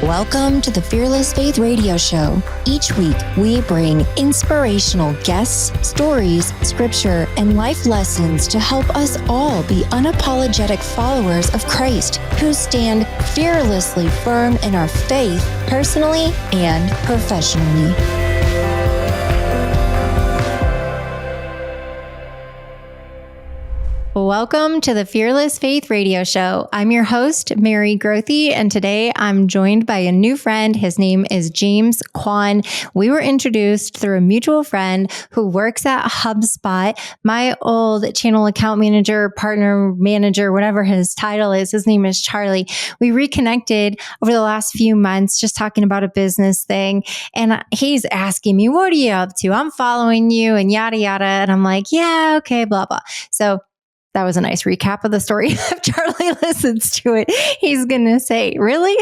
Welcome to the Fearless Faith Radio Show. Each week, we bring inspirational guests, stories, scripture, and life lessons to help us all be unapologetic followers of Christ who stand fearlessly firm in our faith, personally and professionally. Welcome to the Fearless Faith Radio Show. I'm your host, Mary Grothe, and today I'm joined by a new friend. His name is James Kwon. We were introduced through a mutual friend who works at HubSpot. My old channel account manager, partner, manager, whatever his title is, his name is Charlie. We reconnected over the last few months just talking about a business thing, and he's asking me, what are you up to? I'm following you and yada, yada. And I'm like, yeah, okay, blah, blah. So that was a nice recap of the story. If Charlie listens to it, he's going to say, really?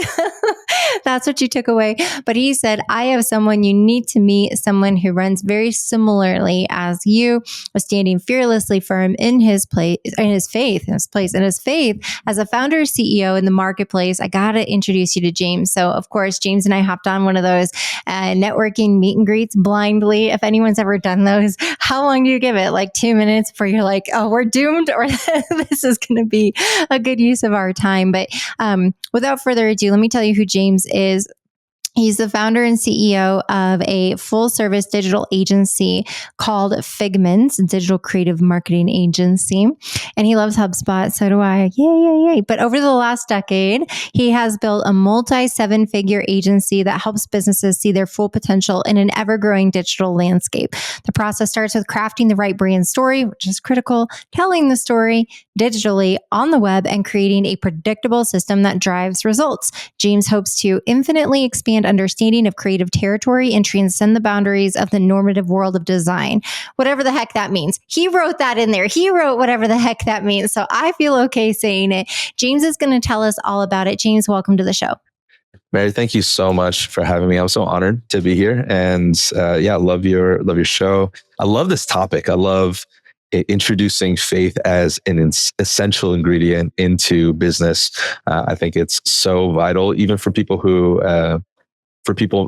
That's what you took away. But he said, I have someone you need to meet, someone who runs very similarly as you, was standing fearlessly firm in his place, in his faith as a founder, CEO in the marketplace. I got to introduce you to James. So of course, James and I hopped on one of those networking meet and greets blindly. If anyone's ever done those, how long do you give it? Like 2 minutes before you're like, oh, we're doomed, or this is going to be a good use of our time. But without further ado, let me tell you who James is. He's the founder and CEO of a full-service digital agency called Figmints, digital creative marketing agency. And he loves HubSpot. So do I. Yay. But over the last decade, he has built a multi-seven-figure agency that helps businesses see their full potential in an ever-growing digital landscape. The process starts with crafting the right brand story, which is critical, telling the story digitally on the web, and creating a predictable system that drives results. James hopes to infinitely expand understanding of creative territory and transcend the boundaries of the normative world of design. Whatever the heck that means. He wrote that in there. He wrote whatever the heck that means. So I feel okay saying it. James is going to tell us all about it. James, welcome to the show. Mary, thank you so much for having me. I'm so honored to be here. And I love your show. I love this topic. I love introducing faith as an essential ingredient into business. I think it's so vital, even for people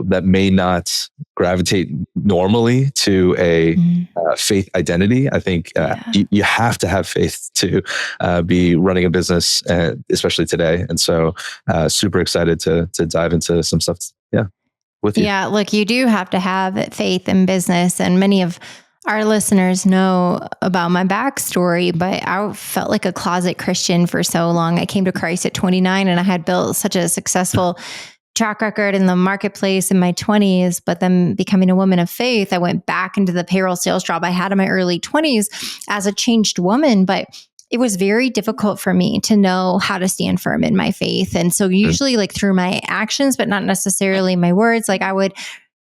that may not gravitate normally to a faith identity. I think you have to have faith to be running a business, especially today. And so super excited to dive into some stuff with you. Yeah, look, you do have to have faith in business. And many of our listeners know about my backstory, but I felt like a closet Christian for so long. I came to Christ at 29, and I had built such a successful track record in the marketplace in my 20s, but then becoming a woman of faith, I went back into the payroll sales job I had in my early 20s as a changed woman. But it was very difficult for me to know how to stand firm in my faith. And so usually like through my actions, but not necessarily my words, like I would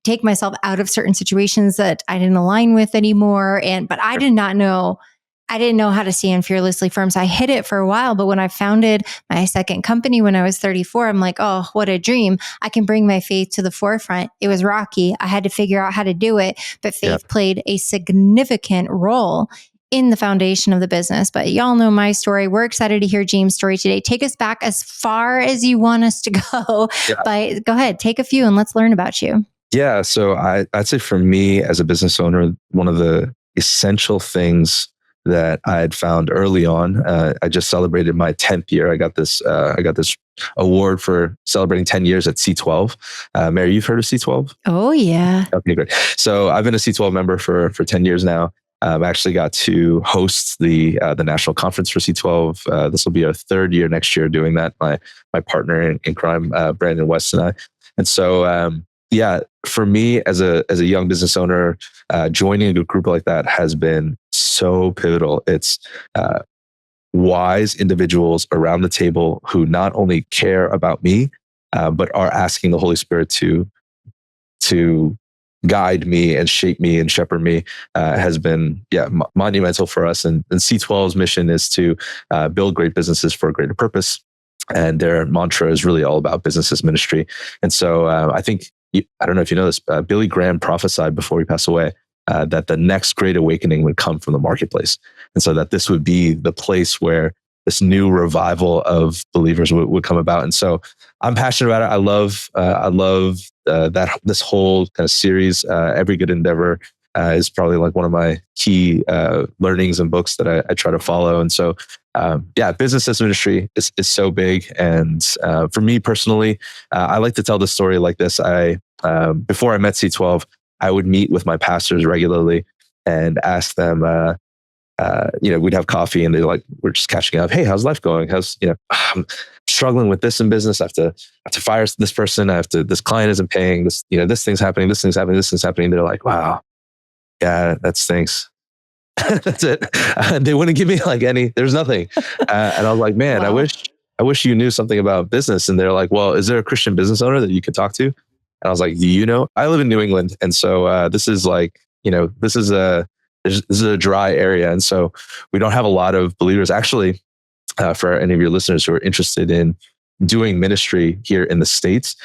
take myself out of certain situations that I didn't align with anymore. But I didn't know how to stand fearlessly firm. So I hid it for a while. But when I founded my second company when I was 34, I'm like, oh, what a dream. I can bring my faith to the forefront. It was rocky. I had to figure out how to do it. But faith played a significant role in the foundation of the business. But y'all know my story. We're excited to hear James' story today. Take us back as far as you want us to go. But go ahead, take a few and let's learn about you. Yeah. So I'd say for me as a business owner, one of the essential things that I had found early on, I just celebrated my 10th year. I got this award for celebrating 10 years at C12. Mary, you've heard of C12? Oh yeah. Okay, great. So I've been a C12 member for 10 years now. I actually got to host the national conference for C12. This will be our third year next year doing that. My partner in crime, Brandon West, and I. And so, for me as a young business owner, joining a group like that has been so pivotal. It's wise individuals around the table who not only care about me, but are asking the Holy Spirit to guide me and shape me and shepherd me, has been monumental for us. And C12's mission is to build great businesses for a greater purpose. And their mantra is really all about business as ministry. And so I think, I don't know if you know this, Billy Graham prophesied before he passed away that the next great awakening would come from the marketplace. And so that this would be the place where this new revival of believers would come about. And so I'm passionate about it. I love that this whole kind of series. Every Good Endeavor is probably like one of my key learnings and books that I try to follow. And so, business as ministry is so big. And for me personally, I like to tell the story like this. Before I met C12, I would meet with my pastors regularly and ask them, we'd have coffee and they're like, we're just catching up. Hey, how's life going? I'm struggling with this in business. I have to fire this person. This client isn't paying this, this thing's happening, this thing's happening, this thing's happening. They're like, wow, yeah, that stinks. That's it. They wouldn't give me there's nothing. And I was like, man, wow. I wish you knew something about business. And they're like, well, is there a Christian business owner that you could talk to? And I was like, do you know? I live in New England. And so this is this is a dry area. And so we don't have a lot of believers. Actually, for any of your listeners who are interested in doing ministry here in the States,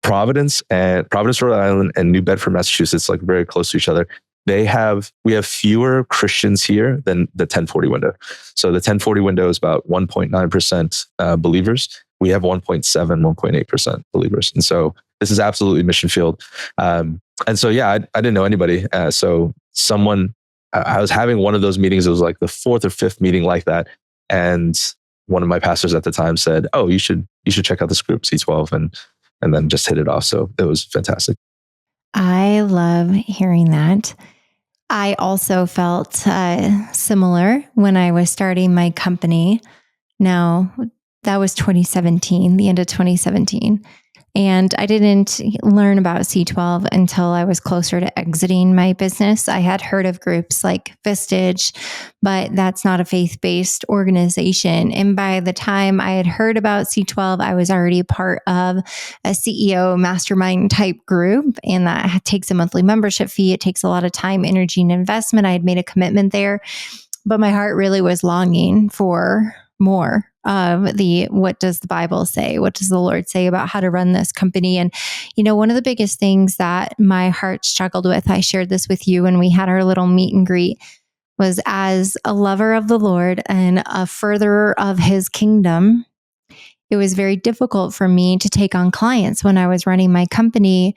Providence, Rhode Island, and New Bedford, Massachusetts, like very close to each other. We have fewer Christians here than the 1040 window. So the 1040 window is about 1.9% believers. We have 1.7, 1.8% believers. And so this is absolutely mission field. And so, I didn't know anybody. So I was having one of those meetings. It was like the fourth or fifth meeting like that. And one of my pastors at the time said, oh, you should check out this group, C12. And then just hit it off. So it was fantastic. I love hearing that. I also felt similar when I was starting my company. Now, that was 2017, the end of 2017. And I didn't learn about C12 until I was closer to exiting my business. I had heard of groups like Vistage, but that's not a faith-based organization. And by the time I had heard about C12, I was already part of a CEO mastermind type group. And that takes a monthly membership fee. It takes a lot of time, energy, and investment. I had made a commitment there, but my heart really was longing for more of what does the Bible say? What does the Lord say about how to run this company? And, one of the biggest things that my heart struggled with, I shared this with you when we had our little meet and greet, was as a lover of the Lord and a furtherer of his kingdom, it was very difficult for me to take on clients when I was running my company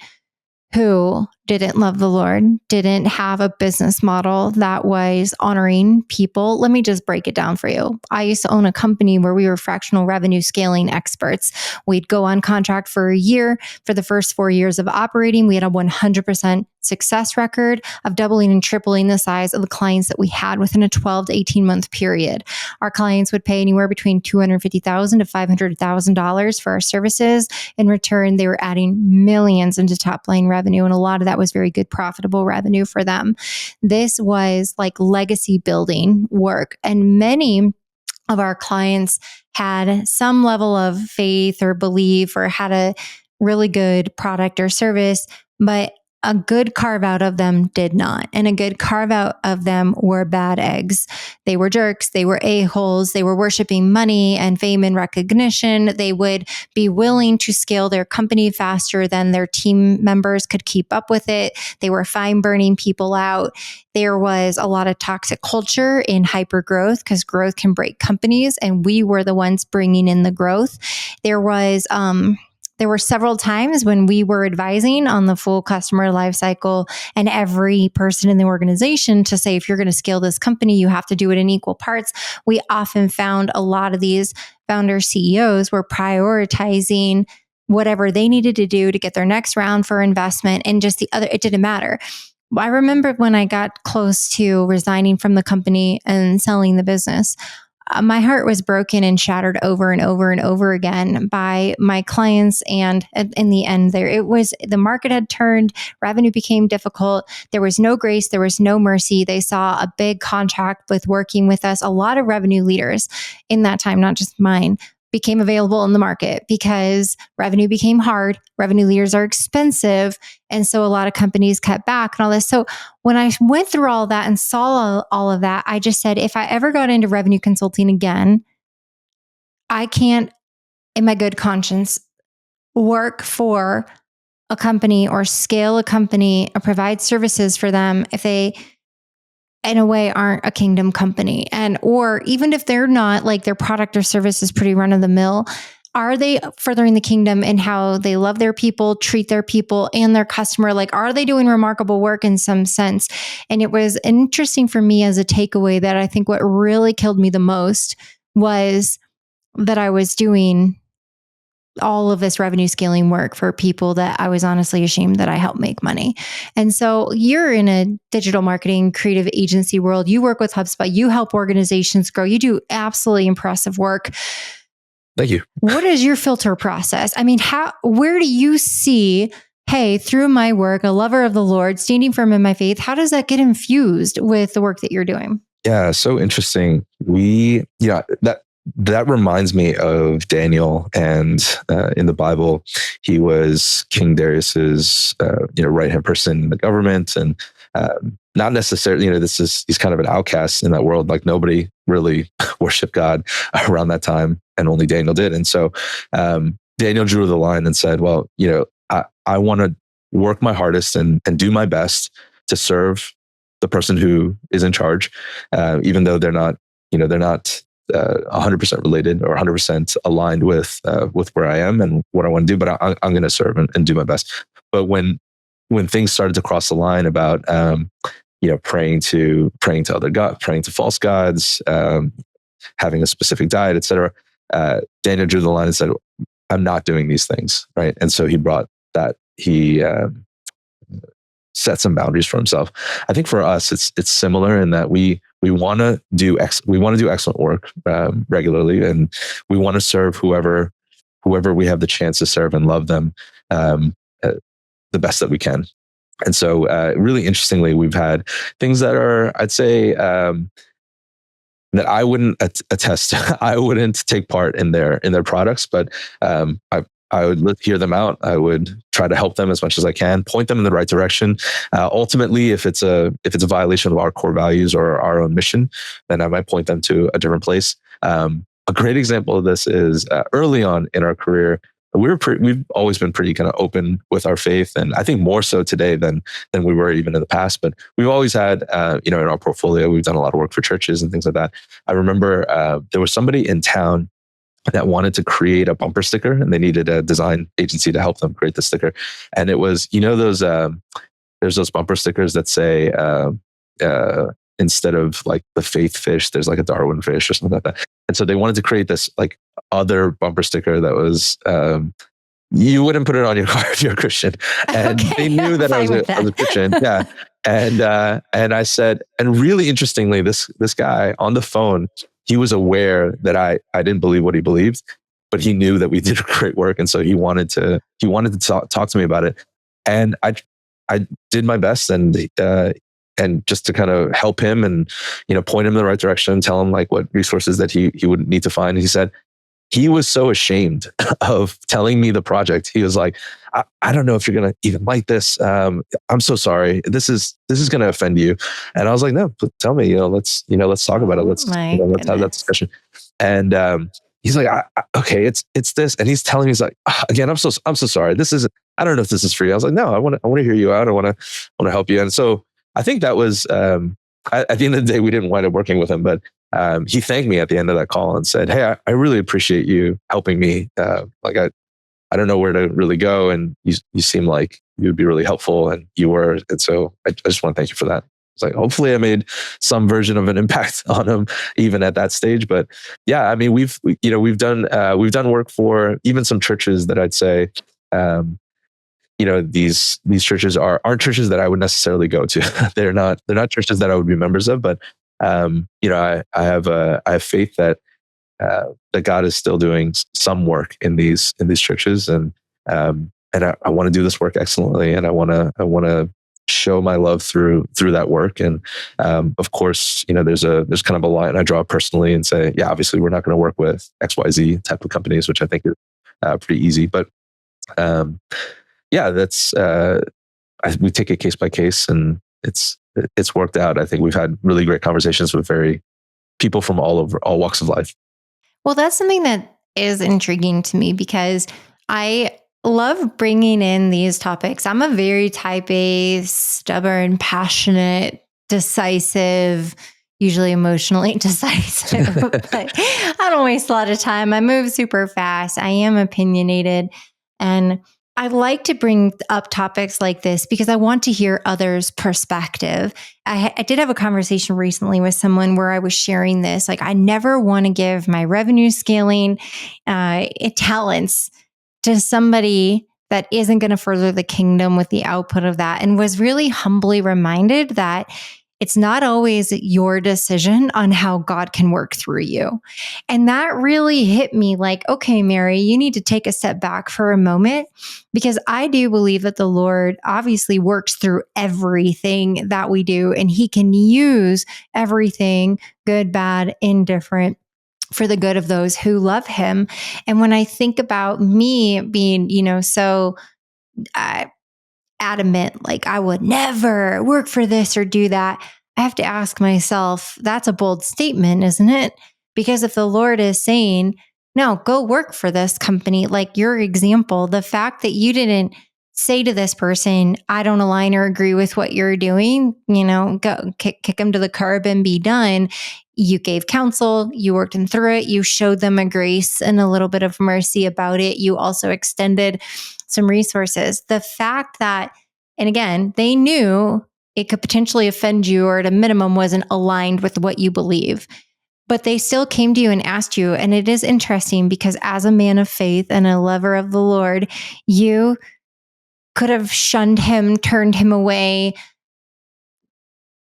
who didn't love the Lord, didn't have a business model that was honoring people. Let me just break it down for you. I used to own a company where we were fractional revenue scaling experts. We'd go on contract for a year. For the first 4 years of operating, we had a 100% success record of doubling and tripling the size of the clients that we had within a 12 to 18 month period. Our clients would pay anywhere between $250,000 to $500,000 for our services. In return, they were adding millions into top line revenue, and a lot of that was very good, profitable revenue for them. This was like legacy building work, and many of our clients had some level of faith or belief or had a really good product or service, but a good carve out of them did not. And a good carve out of them were bad eggs. They were jerks. They were a-holes. They were worshiping money and fame and recognition. They would be willing to scale their company faster than their team members could keep up with it. They were fine burning people out. There was a lot of toxic culture in hyper growth because growth can break companies. And we were the ones bringing in the growth. There were several times when we were advising on the full customer lifecycle and every person in the organization to say, if you're going to scale this company, you have to do it in equal parts. We often found a lot of these founder CEOs were prioritizing whatever they needed to do to get their next round for investment, and just it didn't matter. I remember when I got close to resigning from the company and selling the business, my heart was broken and shattered over and over and over again by my clients. And in the end the market had turned, revenue became difficult. There was no grace. There was no mercy. They saw a big contract with working with us. A lot of revenue leaders in that time, not just mine, became available in the market because revenue became hard. Revenue leaders are expensive. And so a lot of companies cut back and all this. So when I went through all that and saw all of that, I just said, if I ever got into revenue consulting again, I can't, in my good conscience, work for a company or scale a company or provide services for them if they in a way aren't a kingdom company, or even if they're not, like their product or service is pretty run of the mill, are they furthering the kingdom in how they love their people, treat their people and their customer? Like, are they doing remarkable work in some sense? And it was interesting for me as a takeaway that I think what really killed me the most was that I was doing all of this revenue scaling work for people that I was honestly ashamed that I helped make money. And so you're in a digital marketing creative agency world. You work with HubSpot. You help organizations grow. You do absolutely impressive work. Thank you. What is your filter process? I mean, where do you see, hey, through my work, a lover of the Lord, standing firm in my faith, how does that get infused with the work that you're doing? Yeah, so interesting. That reminds me of Daniel, and in the Bible, he was King Darius's right hand person in the government, and not necessarily he's kind of an outcast in that world. Like nobody really worshiped God around that time, and only Daniel did. And so Daniel drew the line and said, "Well, I want to work my hardest and do my best to serve the person who is in charge, even though they're not 100% related or 100% aligned with where I am and what I want to do, but I'm going to serve and do my best." But when things started to cross the line about praying to other gods, praying to false gods, having a specific diet, etc., Daniel drew the line and said, "I'm not doing these things," right? And so he set some boundaries for himself. I think for us, it's similar in that we want to do excellent work regularly, and we want to serve whoever we have the chance to serve and love them the best that we can. And so, really interestingly, we've had things that are, I'd say, that I wouldn't attest. I wouldn't take part in their products, but I would hear them out. I would try to help them as much as I can, point them in the right direction. Ultimately, if it's a violation of our core values or our own mission, then I might point them to a different place. A great example of this is early on in our career, we've always been pretty kind of open with our faith, and I think more so today than we were even in the past. But we've always had, in our portfolio, we've done a lot of work for churches and things like that. I remember there was somebody in town that wanted to create a bumper sticker, and they needed a design agency to help them create the sticker. And it was, those there's those bumper stickers that say instead of like the faith fish, there's like a Darwin fish or something like that. And so they wanted to create this like other bumper sticker that was you wouldn't put it on your car if you're a Christian. And they knew that I was a Christian. Yeah. And I said, and really interestingly, this guy on the phone, he was aware that I didn't believe what he believed, but he knew that we did great work. And so he wanted to talk to me about it. And I did my best and just to kind of help him and, point him in the right direction, tell him like what resources that he would need to find. And he said, he was so ashamed of telling me the project. He was like, I don't know if you're going to even like this. I'm so sorry. This is going to offend you. And I was like, no, tell me, let's talk about it. Let's have that discussion. And he's like, okay, it's this. And he's telling me, he's like, again, I'm so sorry. I don't know if this is for you. I was like, no, I want to hear you out. I want to help you. And so I think that was, at the end of the day, we didn't wind up working with him, but he thanked me at the end of that call and said, "Hey, I really appreciate you helping me. I don't know where to really go, and you seem like you would be really helpful, and you were. And so I just want to thank you for that." It's like, hopefully I made some version of an impact on him even at that stage. But yeah, I mean, we've done work for even some churches that I'd say, these churches aren't churches that I would necessarily go to. They're not churches that I would be members of, but I have faith that God is still doing some work in these churches, and I want to do this work excellently, and I want to show my love through that work. And of course, there's kind of a line I draw personally and say, yeah, obviously we're not going to work with XYZ type of companies, which I think is pretty easy, but that's we take it case by case, and it's worked out. I think we've had really great conversations with people from all walks of life. Well, that's something that is intriguing to me because I love bringing in these topics. I'm a very type A, stubborn, passionate, decisive, usually emotionally decisive, but I don't waste a lot of time. I move super fast. I am opinionated. And I like to bring up topics like this because I want to hear others' perspective. I did have a conversation recently with someone where I was sharing this. Like, I never want to give my revenue scaling talents to somebody that isn't going to further the kingdom with the output of that, and was really humbly reminded that it's not always your decision on how God can work through you. And that really hit me like, okay, Mary, you need to take a step back for a moment, because I do believe that the Lord obviously works through everything that we do, and he can use everything, good, bad, indifferent, for the good of those who love him. And when I think about me being, so adamant, like I would never work for this or do that, I have to ask myself, that's a bold statement, isn't it? Because if the Lord is saying, no, go work for this company, like your example, the fact that you didn't say to this person, I don't align or agree with what you're doing, go kick them to the curb and be done. You gave counsel, you worked them through it, you showed them a grace and a little bit of mercy about it. You also extended some resources. The fact that, and again, they knew it could potentially offend you, or at a minimum wasn't aligned with what you believe, but they still came to you and asked you. And it is interesting because as a man of faith and a lover of the Lord, you could have shunned him, turned him away.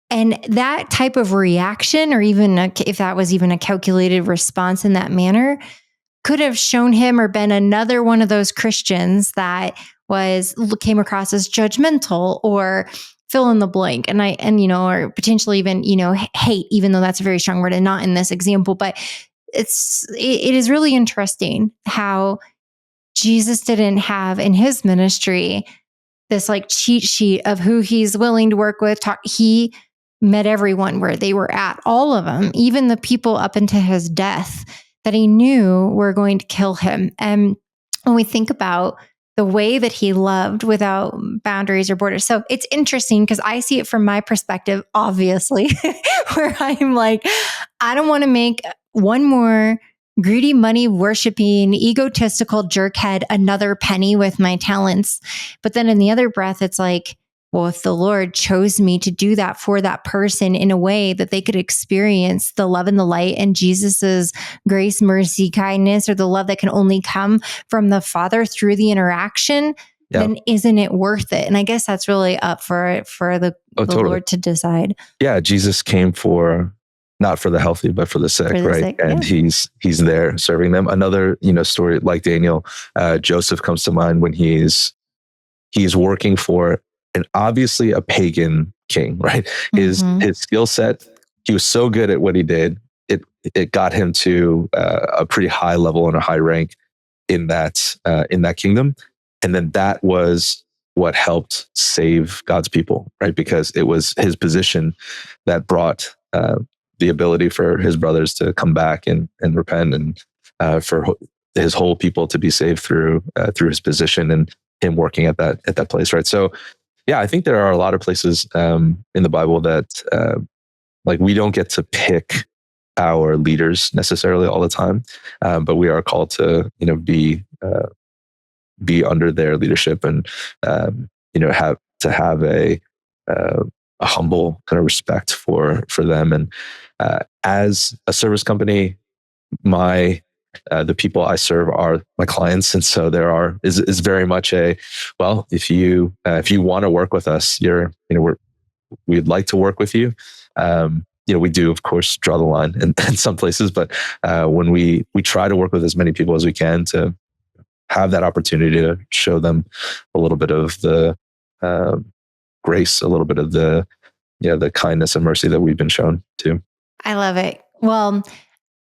And that type of reaction, or even if that was even a calculated response in that manner, could have shown him or been another one of those Christians that came across as judgmental or fill in the blank. Or potentially even, hate, even though that's a very strong word and not in this example. But it is really interesting how Jesus didn't have in his ministry this like cheat sheet of who he's willing to work with. He met everyone where they were at, all of them, even the people up into his death that he knew were going to kill him. And when we think about the way that he loved without boundaries or borders. So it's interesting because I see it from my perspective, obviously, where I'm like, I don't want to make one more greedy, money worshiping, egotistical jerkhead another penny with my talents. But then in the other breath, it's like, well, if the Lord chose me to do that for that person in a way that they could experience the love and the light and Jesus's grace, mercy, kindness, or the love that can only come from the Father through the interaction, then isn't it worth it? And I guess that's really up for the totally. Lord to decide. Yeah, Jesus came not for the healthy, but for the sick, right? And he's there serving them. Another, story like Daniel, Joseph comes to mind when he's working for and obviously a pagan king, right? His skill set, he was so good at what he did, it got him to a pretty high level and a high rank in that kingdom. And then that was what helped save God's people, right? Because it was his position that brought the ability for his brothers to come back and repent, and for his whole people to be saved through his position and him working at that place, right? So, yeah, I think there are a lot of places in the Bible that like we don't get to pick our leaders necessarily all the time, but we are called to be under their leadership and have a humble kind of respect for them. And as a service company, the people I serve are my clients, and so there is very much if you want to work with us, we'd like to work with you. We do, of course, draw the line in some places, but when we try to work with as many people as we can to have that opportunity to show them a little bit of the grace, a little bit of the kindness and mercy that we've been shown too. I love it. Well,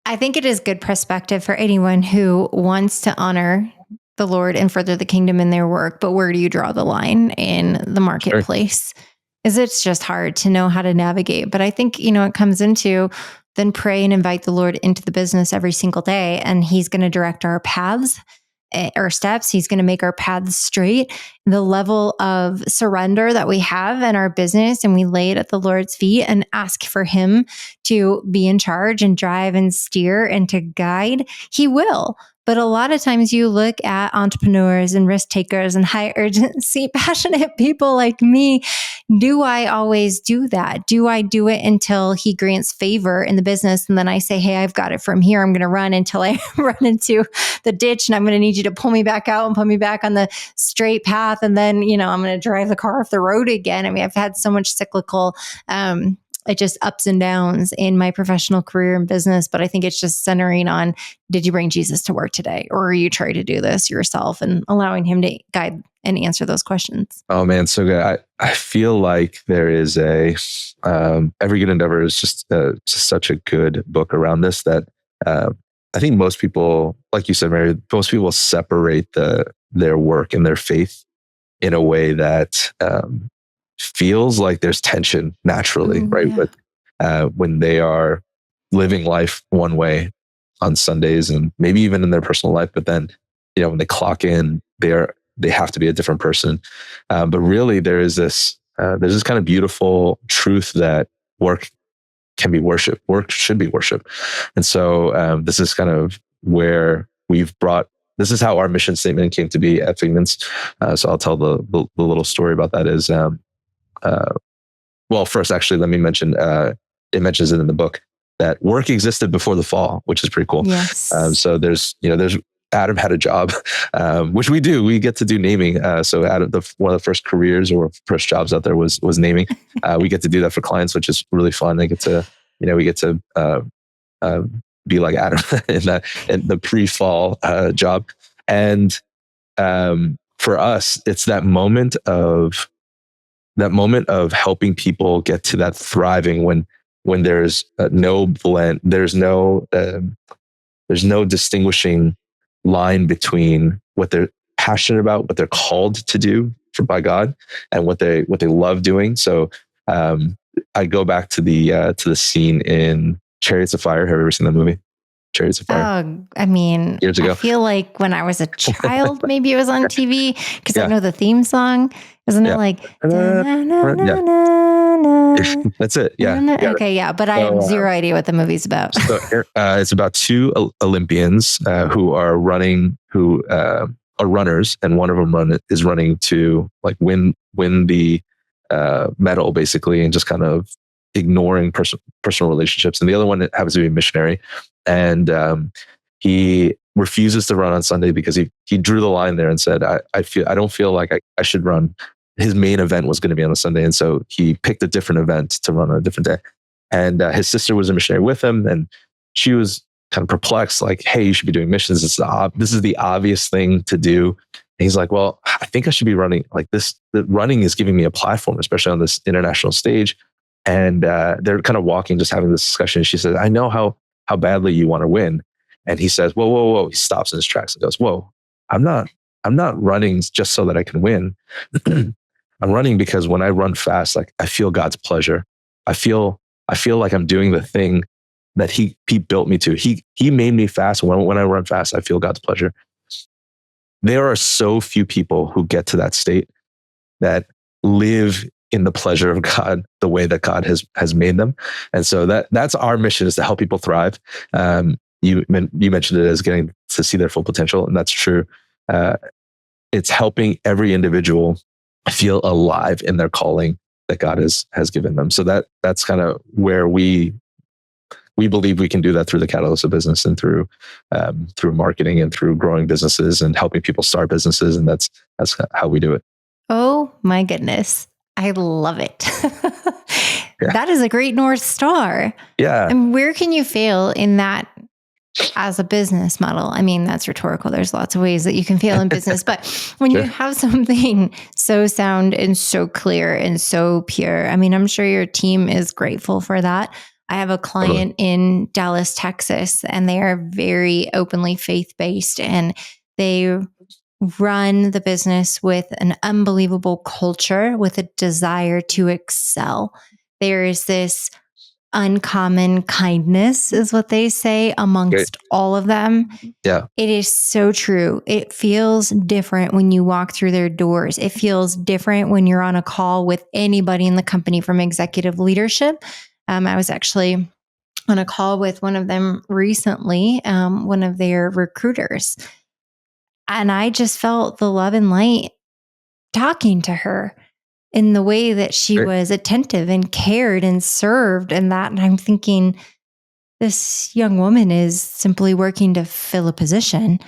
I think it is good perspective for anyone who wants to honor the Lord and further the kingdom in their work. But where do you draw the line in the marketplace? Is it's just hard to know how to navigate. But I think, it comes into then pray and invite the Lord into the business every single day, and he's going to direct our paths. our steps. He's going to make our paths straight. The level of surrender that we have in our business, and we lay it at the Lord's feet and ask for him to be in charge and drive and steer and to guide, he will. But a lot of times you look at entrepreneurs and risk takers and high urgency, passionate people like me. Do I always do that? Do I do it until he grants favor in the business? And then I say, hey, I've got it from here. I'm going to run until I run into the ditch, and I'm going to need you to pull me back out and put me back on the straight path. And then, I'm going to drive the car off the road again. I mean, I've had so much cyclical, it just ups and downs in my professional career and business. But I think it's just centering on, did you bring Jesus to work today? Or are you trying to do this yourself, and allowing him to guide and answer those questions? Oh man, so good. I feel like there is Every Good Endeavor is just such a good book around this that I think most people, like you said, Mary, most people separate their work and their faith in a way that feels like there's tension naturally, right? Yeah. But when they are living life one way on Sundays and maybe even in their personal life, but then when they clock in, they have to be a different person. But really, there's this kind of beautiful truth that work can be worship. Work should be worship. And so this is kind of where this is how our mission statement came to be at Figmints. So I'll tell the little story about that is, well, first, actually, let me mention, it mentions it in the book that work existed before the fall, which is pretty cool. Yes. So there's Adam had a job, which we do. We get to do naming. So Adam, one of the first careers or first jobs out there was naming. We get to do that for clients, which is really fun. We get to be like Adam in the pre-fall job. And for us, it's that moment of helping people get to that thriving when there's no blend, there's no distinguishing line between what they're passionate about, what they're called to do by God, and what they love doing. So I go back to the scene in Chariots of Fire. Have you ever seen that movie? Chariots of Fire. Oh, I mean, years ago. I feel like when I was a child, maybe it was on TV, because Yeah. I know the theme song. Isn't it like? That's it. Yeah. Okay, yeah, but I have zero idea what the movie's about. So it's about two Olympians who are runners, and one of them is running to like win the medal, basically, and just kind of ignoring personal relationships. And the other one happens to be a missionary, and he refuses to run on Sunday because he drew the line there and said, I don't feel like I should run. His main event was going to be on a Sunday, and so he picked a different event to run on a different day. And his sister was a missionary with him, and she was kind of perplexed, like, "Hey, you should be doing missions. This is the obvious thing to do." And he's like, "Well, I think I should be running like this. The running is giving me a platform, especially on this international stage." And they're kind of walking, just having this discussion. She says, "I know how badly you want to win." And he says, "Whoa, whoa, whoa!" He stops in his tracks and goes, "Whoa, I'm not running just so that I can win. I'm running because when I run fast, like I feel God's pleasure. I feel like I'm doing the thing that He built me to. He made me fast. When I run fast, I feel God's pleasure." There are so few people who get to that state that live in the pleasure of God the way that God has made them. And so that's our mission, is to help people thrive. You mentioned it as getting to see their full potential, and that's true. It's helping every individual feel alive in their calling that God has given them. So that's kind of where we believe we can do that through the Catalyst of Business, and through marketing, and through growing businesses and helping people start businesses. And that's how we do it. Oh my goodness. I love it. Yeah. That is a great North Star. Yeah. And where can you fail in that as a business model? I mean, that's rhetorical. There's lots of ways that you can fail in business, but when Sure. you have something so sound and so clear and so pure, I mean, I'm sure your team is grateful for that. I have a client in Dallas, Texas, and they are very openly faith-based, and they run the business with an unbelievable culture, with a desire to excel. There is this uncommon kindness is what they say amongst all of them. Yeah. It is so true. It feels different when you walk through their doors. It feels different when you're on a call with anybody in the company from executive leadership. I was actually on a call with one of them recently, one of their recruiters. And I just felt the love and light talking to her in the way that she was attentive and cared and served and that. And I'm thinking, this young woman is simply working to fill a position,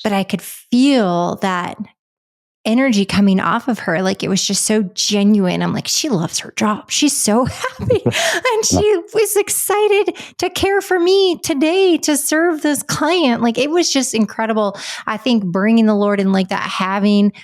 but I could feel that energy coming off of her. Like it was just so genuine. I'm like, she loves her job. She's so happy. And she was excited to care for me today to serve this client. Like it was just incredible. I think bringing the Lord in like that, having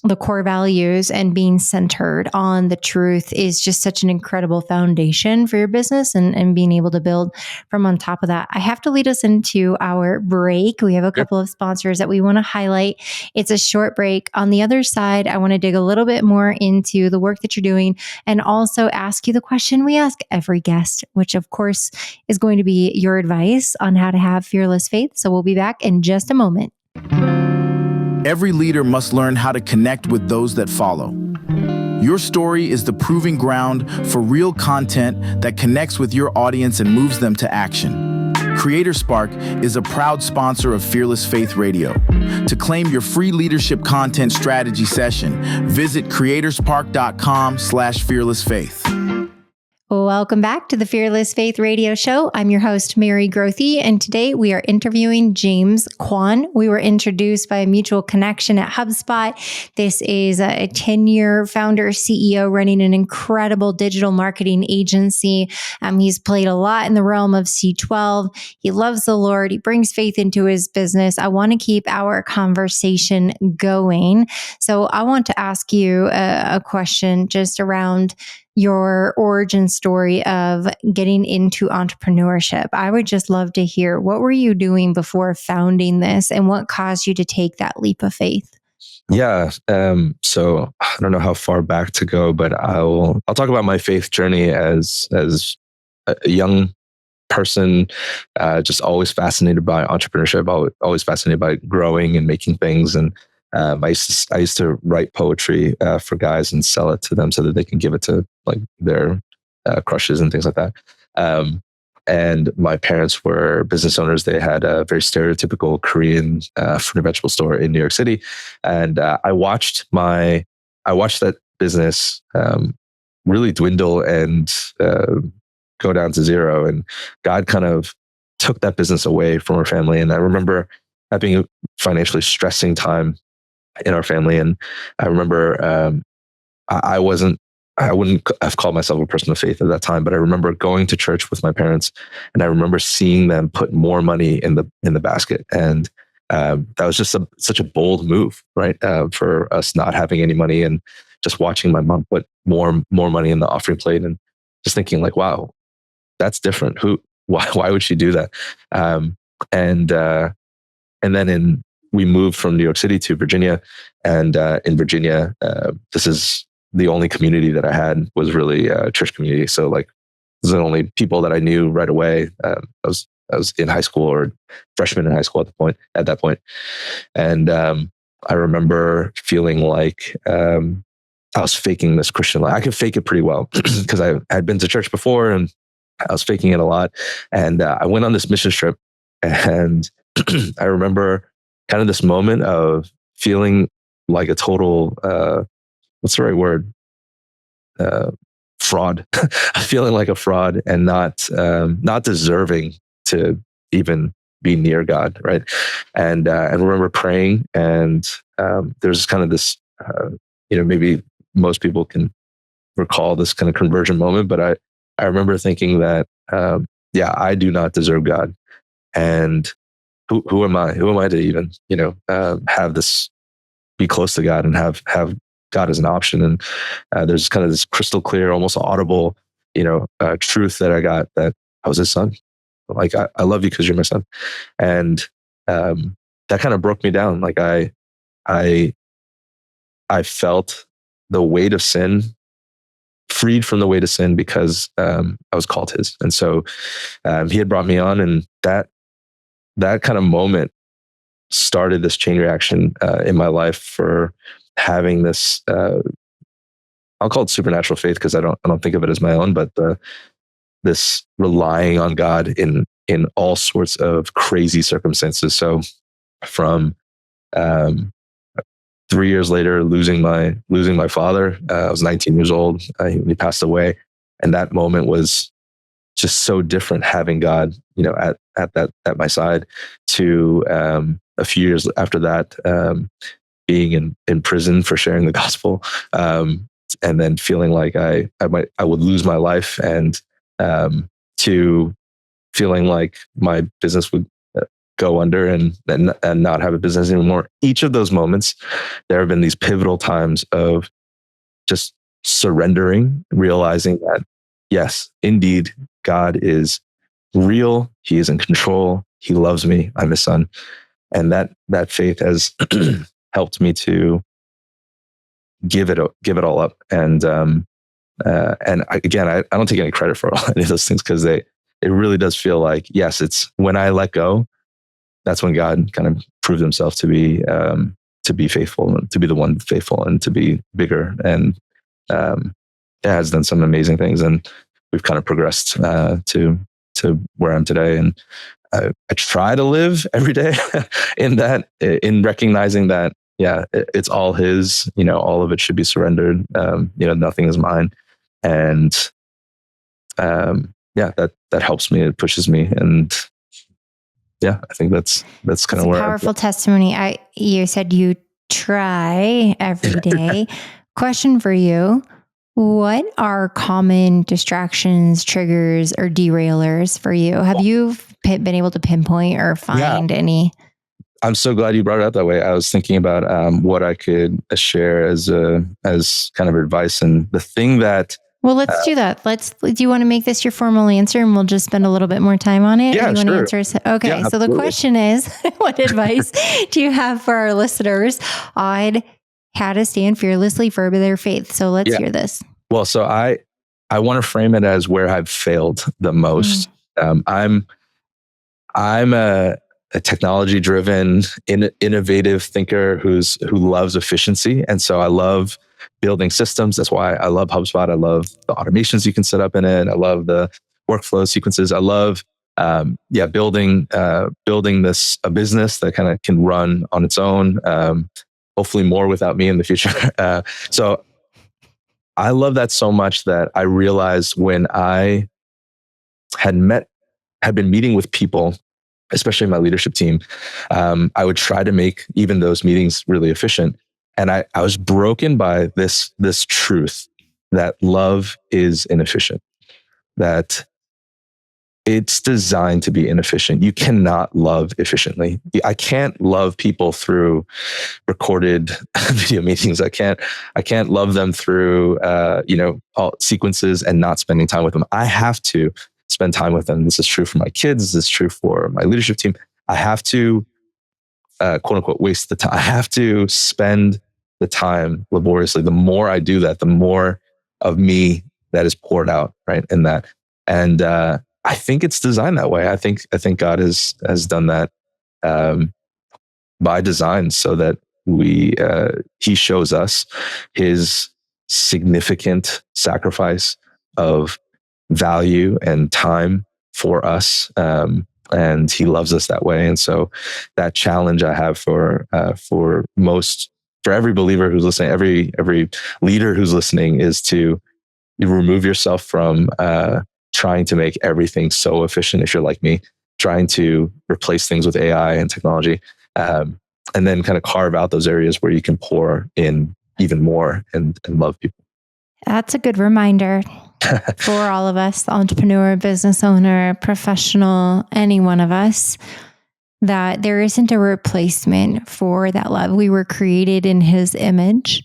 the core values and being centered on the truth is just such an incredible foundation for your business and being able to build from on top of that. I have to lead us into our break. We have a couple of sponsors that we want to highlight. It's a short break. On the other side, I want to dig a little bit more into the work that you're doing and also ask you the question we ask every guest, which of course is going to be your advice on how to have fearless faith. So we'll be back in just a moment. Every leader must learn how to connect with those that follow. Your story is the proving ground for real content that connects with your audience and moves them to action. Creator Spark is a proud sponsor of Fearless Faith Radio. To claim your free leadership content strategy session, visit creatorspark.com/fearlessfaith. Welcome back to the Fearless Faith Radio Show. I'm your host, Mary Grothe, and today we are interviewing James Kwon. We were introduced by a mutual connection at HubSpot. This is a 10-year founder, CEO running an incredible digital marketing agency. He's played a lot in the realm of C12. He loves the Lord. He brings faith into his business. I want to keep our conversation going. So I want to ask you a question just around your origin story of getting into entrepreneurship. I would just love to hear, what were you doing before founding this and what caused you to take that leap of faith? Yeah. So I don't know how far back to go, but I'll talk about my faith journey as a young person, just always fascinated by entrepreneurship, always fascinated by growing and making things. And I used to write poetry for guys and sell it to them so that they can give it to like their crushes and things like that. And my parents were business owners. They had a very stereotypical Korean fruit and vegetable store in New York City, and I watched that business really dwindle and go down to zero. And God kind of took that business away from our family. And I remember having a financially stressing time in our family. And I remember I wouldn't have called myself a person of faith at that time, but I remember going to church with my parents, and I remember seeing them put more money in the basket. And that was just such a bold move, right? For us not having any money and just watching my mom put more money in the offering plate and just thinking like, wow, that's different. Why would she do that? And then we moved from New York City to Virginia, and in Virginia, this is the only community that I had was really a church community. So like, this is the only people that I knew right away. I was in high school or freshman in high school at that point. And I remember feeling like I was faking this Christian life. I could fake it pretty well because I had been to church before and I was faking it a lot. And I went on this mission trip, and I remember kind of this moment of feeling like a total, what's the right word? Fraud. Feeling like a fraud and not deserving to even be near God, right? And I remember praying, and there's kind of this, maybe most people can recall this kind of conversion moment, but I remember thinking that, I do not deserve God, and who am I? Who am I to even, have this, be close to God and have God as an option? And there's kind of this crystal clear, almost audible, truth that I got, that I was his son. Like, I love you because you're my son. And that kind of broke me down. Like I felt the weight of sin freed from the weight of sin because I was called his. And so he had brought me on, and that kind of moment started this chain reaction in my life for having this, I'll call it supernatural faith, because I don't think of it as my own, but this relying on God in all sorts of crazy circumstances. So from 3 years later, losing my father, I was 19 years old. He passed away, and that moment was just so different, having God, at my side. To a few years after that, being in prison for sharing the gospel, and then feeling like I would lose my life, and to feeling like my business would go under and not have a business anymore. Each of those moments, there have been these pivotal times of just surrendering, realizing that yes, indeed, God is real. He is in control. He loves me. I'm his son. And that faith has helped me to give it all up. And I don't take any credit for any of those things, because it really does feel like, yes, it's when I let go, that's when God kind of proved himself to be faithful, and to be the one faithful, and to be bigger. And has done some amazing things, and we've kind of progressed to where I'm today. And I try to live every day in recognizing that, yeah, it's all his, all of it should be surrendered. Nothing is mine. And that helps me. It pushes me. And yeah, I think that's kind of where powerful testimony. You said you try every day. Question for you. What are common distractions, triggers, or derailers for you? Have you been able to pinpoint or find any? I'm so glad you brought it up that way. I was thinking about what I could share as kind of advice, and the thing that. Well, let's do that. Do you want to make this your formal answer, and we'll just spend a little bit more time on it? Yeah, you sure. Want to answer? Okay. Yeah, so the question is, what advice do you have for our listeners on how to stand fearlessly for their faith? So let's hear this. Well, so I want to frame it as where I've failed the most. I'm a technology-driven, innovative thinker who loves efficiency, and so I love building systems. That's why I love HubSpot. I love the automations you can set up in it. I love the workflow sequences. I love building a business that kind of can run on its own. Hopefully more without me in the future. So I love that so much that I realized when I had been meeting with people, especially my leadership team, I would try to make even those meetings really efficient. And I was broken by this truth that love is inefficient, that it's designed to be inefficient. You cannot love efficiently. I can't love people through recorded video meetings. I can't love them through all sequences and not spending time with them. I have to spend time with them. This is true for my kids. This is true for my leadership team. I have to quote unquote waste the time. I have to spend the time laboriously. The more I do that, the more of me that is poured out, right? In that. And I think it's designed that way. I think God has done that by design, so that he shows us his significant sacrifice of value and time for us, and he loves us that way. And so that challenge I have for every believer who's listening, every leader who's listening, is to remove yourself from trying to make everything so efficient. If you're like me, trying to replace things with AI and technology, and then kind of carve out those areas where you can pour in even more and love people. That's a good reminder for all of us, entrepreneur, business owner, professional, any one of us, that there isn't a replacement for that love. We were created in his image.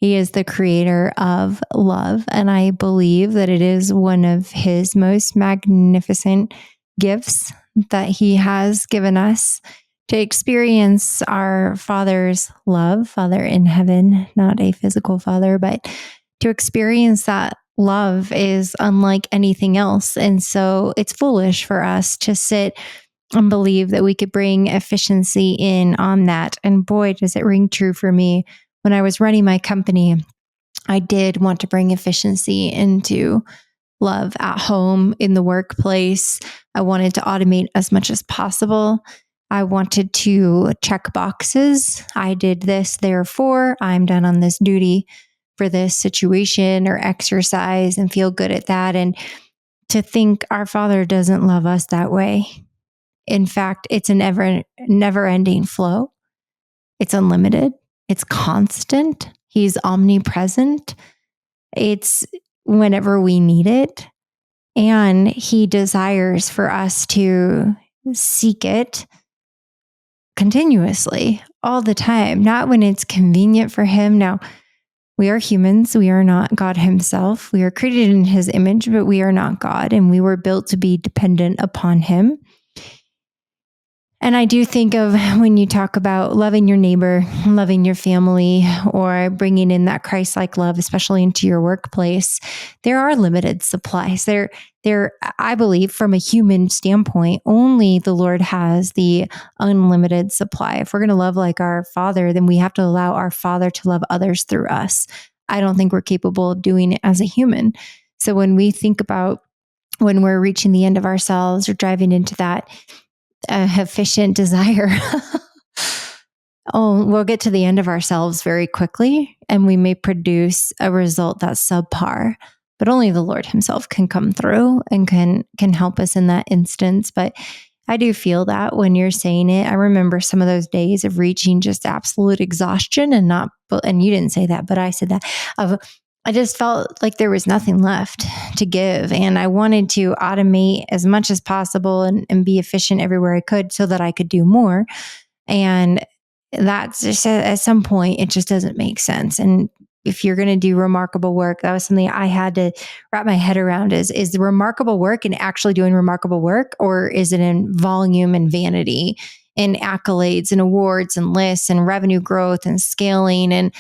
He is the creator of love. And I believe that it is one of his most magnificent gifts that he has given us to experience our Father's love, Father in heaven, not a physical father, but to experience that love is unlike anything else. And so it's foolish for us to sit and believe that we could bring efficiency in on that. And boy, does it ring true for me. When I was running my company, I did want to bring efficiency into love at home, in the workplace. I wanted to automate as much as possible. I wanted to check boxes. I did this, therefore, I'm done on this duty for this situation or exercise and feel good at that. And to think our Father doesn't love us that way. In fact, it's a never ending flow. It's unlimited. It's constant. He's omnipresent. It's whenever we need it. And he desires for us to seek it continuously, all the time, not when it's convenient for him. Now, we are humans. We are not God himself. We are created in his image, but we are not God. And we were built to be dependent upon him. And I do think of when you talk about loving your neighbor, loving your family, or bringing in that Christ-like love, especially into your workplace, there are limited supplies. I believe from a human standpoint, only the Lord has the unlimited supply. If we're going to love like our Father, then we have to allow our Father to love others through us. I don't think we're capable of doing it as a human. So when we think about when we're reaching the end of ourselves or driving into that efficient desire, we'll get to the end of ourselves very quickly, and we may produce a result that's subpar. But only the Lord himself can come through and can help us in that instance. But I do feel that when you're saying it, I remember some of those days of reaching just absolute exhaustion and you didn't say that, but I said that, I just felt like there was nothing left to give. And I wanted to automate as much as possible and be efficient everywhere I could so that I could do more. And that's just at some point, it just doesn't make sense. And if you're going to do remarkable work, that was something I had to wrap my head around is the remarkable work and actually doing remarkable work, or is it in volume and vanity and accolades and awards and lists and revenue growth and scaling and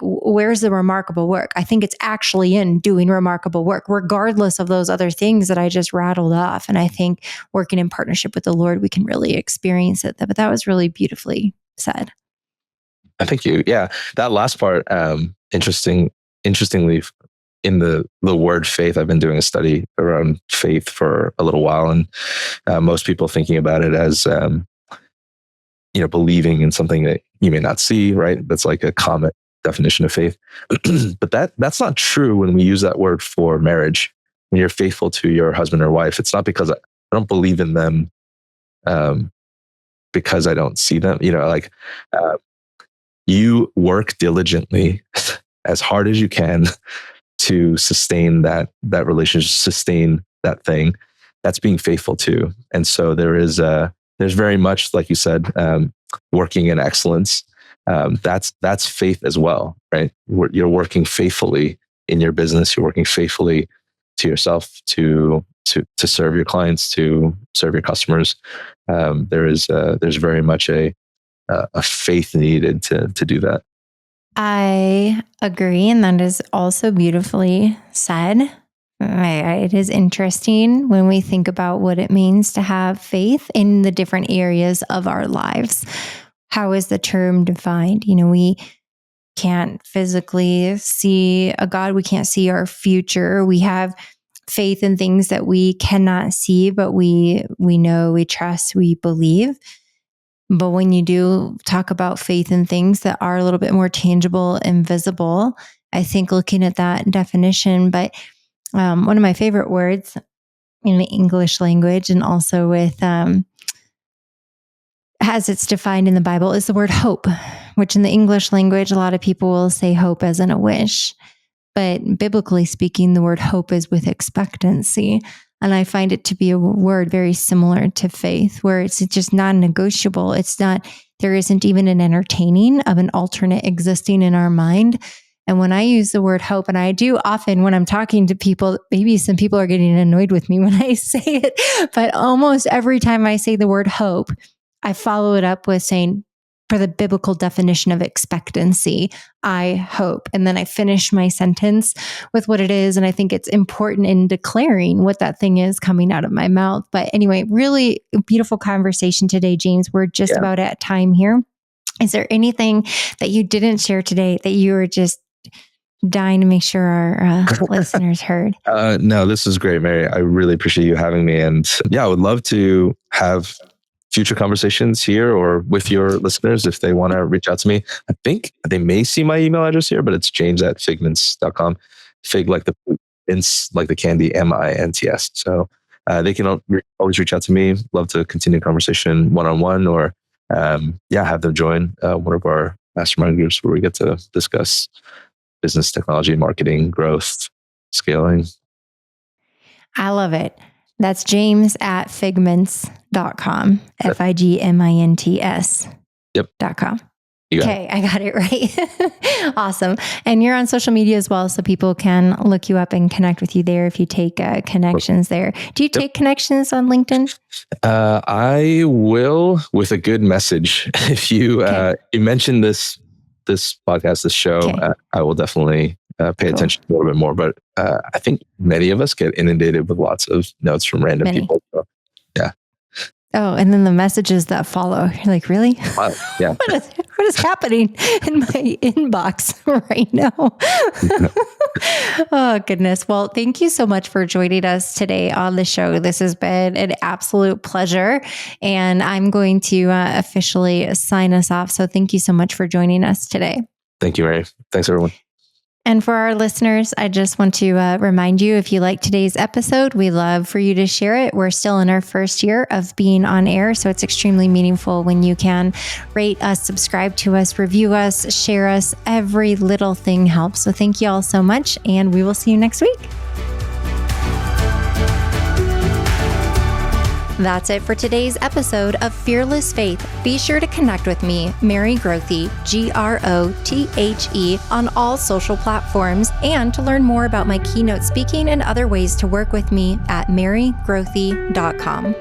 where's the remarkable work? I think it's actually in doing remarkable work, regardless of those other things that I just rattled off. And I think working in partnership with the Lord, we can really experience it. But that was really beautifully said. Thank you. Yeah, that last part, interestingly, in the word faith, I've been doing a study around faith for a little while, and most people thinking about it as believing in something that you may not see, right? That's like a common definition of faith. But that's not true when we use that word for marriage. When you're faithful to your husband or wife, it's not because I don't believe in them because I don't see them. You work diligently as hard as you can to sustain that relationship, sustain that thing. That's being faithful to. And so there's very much, like you said, working in excellence. That's faith as well, right? You're working faithfully in your business. You're working faithfully to yourself to serve your clients, to serve your customers. There's very much a faith needed to do that. I agree, and that is also beautifully said. It is interesting when we think about what it means to have faith in the different areas of our lives. How is the term defined? We can't physically see a God. We can't see our future. We have faith in things that we cannot see, but we know, we trust, we believe. But when you do talk about faith in things that are a little bit more tangible and visible, I think looking at that definition, but one of my favorite words in the English language and also with as it's defined in the Bible is the word hope, which in the English language, a lot of people will say hope as in a wish. But biblically speaking, the word hope is with expectancy. And I find it to be a word very similar to faith, where it's just non-negotiable. There isn't even an entertaining of an alternate existing in our mind. And when I use the word hope, and I do often when I'm talking to people, maybe some people are getting annoyed with me when I say it, but almost every time I say the word hope, I follow it up with saying, for the biblical definition of expectancy, I hope. And then I finish my sentence with what it is. And I think it's important in declaring what that thing is coming out of my mouth. But anyway, really beautiful conversation today, James. We're just about at time here. Is there anything that you didn't share today that you were just dying to make sure our listeners heard? No, this is great, Mary. I really appreciate you having me. And yeah, I would love to have future conversations here or with your listeners if they want to reach out to me. I think they may see my email address here, but it's james@figmints.com. Fig like the mints, like the candy, MINTS. So they can always reach out to me. Love to continue conversation one-on-one or have them join one of our mastermind groups where we get to discuss business, technology, marketing, growth, scaling. I love it. That's james@figmints.com. FIGMINTS. .com. Okay, I got it right. Awesome. And you're on social media as well, so people can look you up and connect with you there if you take connections there. Do you take connections on LinkedIn? I will, with a good message. If you you mentioned this podcast, this show, I will definitely pay attention a little bit more. But I think many of us get inundated with lots of notes from random people. So, yeah. Oh, and then the messages that follow. You're like, really? Wow. Yeah. What is happening in my inbox right now? Oh, goodness. Well, thank you so much for joining us today on the show. This has been an absolute pleasure. And I'm going to officially sign us off. So thank you so much for joining us today. Thank you, Ray. Thanks, everyone. And for our listeners, I just want to remind you, if you like today's episode, we love for you to share it. We're still in our first year of being on air, so it's extremely meaningful when you can rate us, subscribe to us, review us, share us. Every little thing helps. So thank you all so much, and we will see you next week. That's it for today's episode of Fearless Faith. Be sure to connect with me, Mary Grothe, Grothe, on all social platforms, and to learn more about my keynote speaking and other ways to work with me at marygrothe.com.